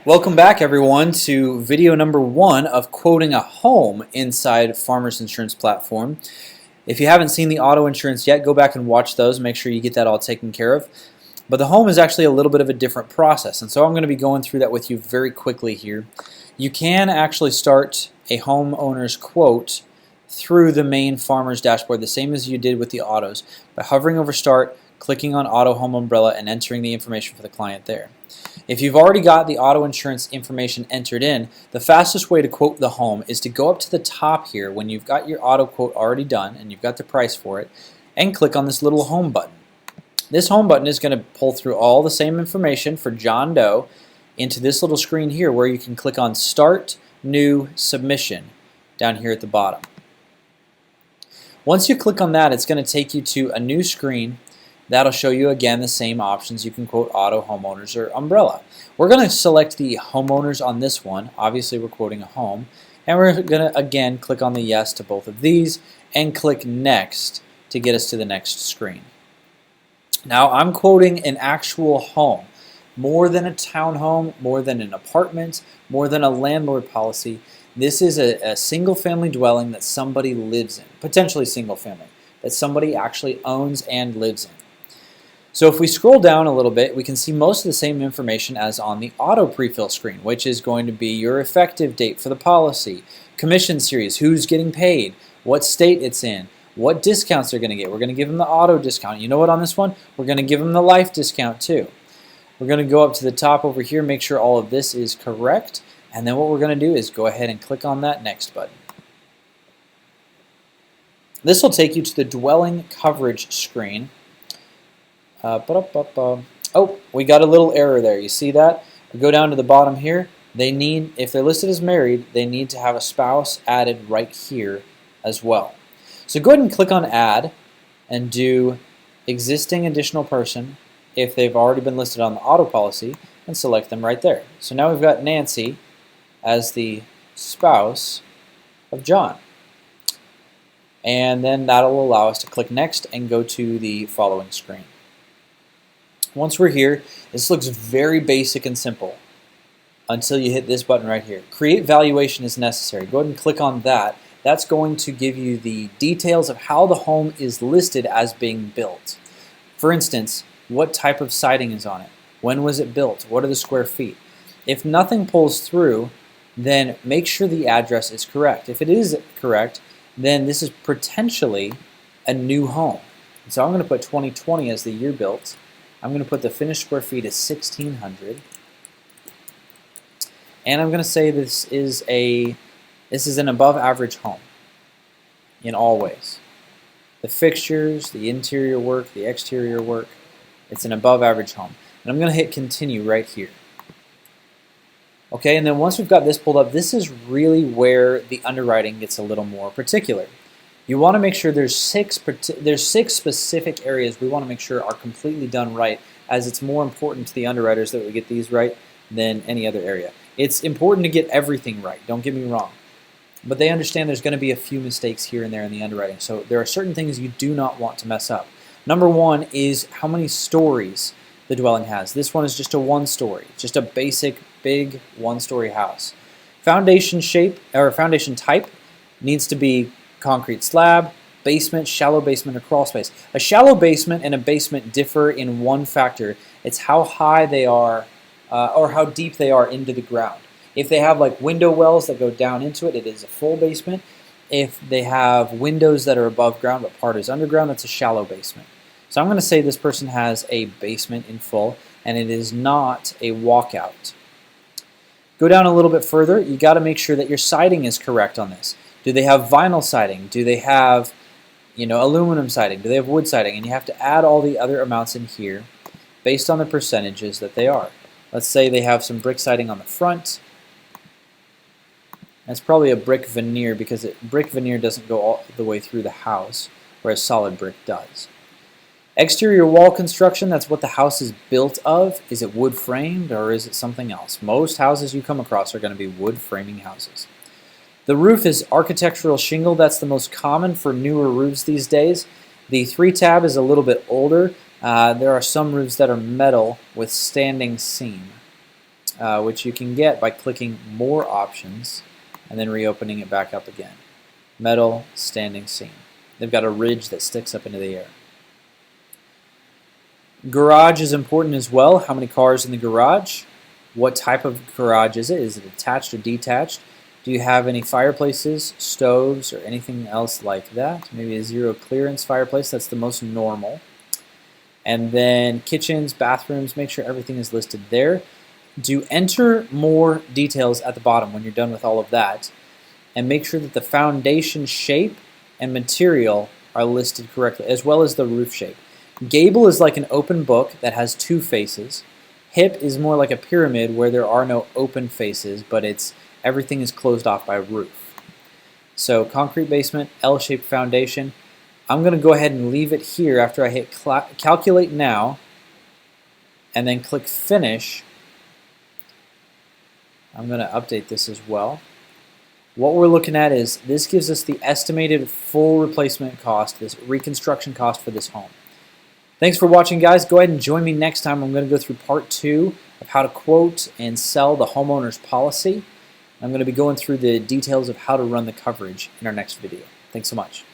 Welcome back, everyone, to video number 1 of quoting a home inside Farmers Insurance Platform. If you haven't seen the auto insurance yet, go back and watch those. Make sure you get that all taken care of. But the home is actually a little bit of a different process, and so I'm going to be going through that with you very quickly here. You can actually start a homeowner's quote through the main Farmers dashboard, the same as you did with the autos, by hovering over Start, clicking on Auto Home Umbrella, and entering the information for the client there. If you've already got the auto insurance information entered in, the fastest way to quote the home is to go up to the top here when you've got your auto quote already done and you've got the price for it, and click on this little home button. This home button is going to pull through all the same information for John Doe into this little screen here where you can click on Start New Submission down here at the bottom. Once you click on that, it's going to take you to a new screen. That'll show you again the same options. You can quote auto, homeowners, or umbrella. We're going to select the homeowners on this one. Obviously, we're quoting a home. And we're going to again click on the yes to both of these and click next to get us to the next screen. Now, I'm quoting an actual home, more than a townhome, more than an apartment, more than a landlord policy. This is a single-family dwelling that somebody lives in, potentially single-family, that somebody actually owns and lives in. So if we scroll down a little bit, we can see most of the same information as on the auto prefill screen, which is going to be your effective date for the policy, commission series, who's getting paid, what state it's in, what discounts they're going to get. We're going to give them the auto discount. You know what, on this one? We're going to give them the life discount too. We're going to go up to the top over here, make sure all of this is correct, and then what we're going to do is go ahead and click on that next button. This will take you to the dwelling coverage screen. Oh, we got a little error there. You see that? We go down to the bottom here. They need, if they're listed as married, they need to have a spouse added right here as well. So go ahead and click on Add and do Existing Additional Person if they've already been listed on the auto policy, and select them right there. So now we've got Nancy as the spouse of John. And then that'll allow us to click Next and go to the following screen. Once we're here, this looks very basic and simple until you hit this button right here. Create valuation is necessary. Go ahead and click on that. That's going to give you the details of how the home is listed as being built. For instance, what type of siding is on it? When was it built? What are the square feet? If nothing pulls through, then make sure the address is correct. If it is correct, then this is potentially a new home. So I'm going to put 2020 as the year built. I'm going to put the finished square feet as 1,600, and I'm going to say this is an above average home in all ways. The fixtures, the interior work, the exterior work, it's an above average home. And I'm going to hit continue right here. Okay, and then once we've got this pulled up, this is really where the underwriting gets a little more particular. You want to make sure there's six specific areas we want to make sure are completely done right, as it's more important to the underwriters that we get these right than any other area. It's important to get everything right, don't get me wrong. But they understand there's going to be a few mistakes here and there in the underwriting. So there are certain things you do not want to mess up. Number one is how many stories the dwelling has. This one is just a one-story, just a basic big one-story house. Foundation shape or foundation type needs to be concrete slab, basement, shallow basement, or crawl space. A shallow basement and a basement differ in one factor. It's how high they are or how deep they are into the ground. If they have like window wells that go down into it, it is a full basement. If they have windows that are above ground but part is underground, that's a shallow basement. So I'm going to say this person has a basement in full, and it is not a walkout. Go down a little bit further. You got to make sure that your siding is correct on this. Do they have vinyl siding? Do they have, aluminum siding? Do they have wood siding? And you have to add all the other amounts in here based on the percentages that they are. Let's say they have some brick siding on the front. That's probably a brick veneer because brick veneer doesn't go all the way through the house, whereas solid brick does. Exterior wall construction, that's what the house is built of. Is it wood framed or is it something else? Most houses you come across are going to be wood framing houses. The roof is architectural shingle. That's the most common for newer roofs these days. The 3-tab is a little bit older. There are some roofs that are metal with standing seam. which you can get by clicking More Options and then reopening it back up again. Metal standing seam. They've got a ridge that sticks up into the air. Garage is important as well. How many cars in the garage? What type of garage is it? Is it attached or detached? Do you have any fireplaces, stoves, or anything else like that? Maybe a zero clearance fireplace. That's the most normal. And then kitchens, bathrooms, make sure everything is listed there. Do enter more details at the bottom when you're done with all of that. And make sure that the foundation shape and material are listed correctly, as well as the roof shape. Gable is like an open book that has two faces. Hip is more like a pyramid where there are no open faces, but everything is closed off by a roof. So concrete basement, L-shaped foundation. I'm going to go ahead and leave it here after I hit calculate now and then click finish. I'm going to update this as well. What we're looking at is this gives us the estimated full replacement cost, this reconstruction cost for this home. Thanks for watching, guys. Go ahead and join me next time. I'm going to go through part 2 of how to quote and sell the homeowner's policy. I'm going to be going through the details of how to run the coverage in our next video. Thanks so much.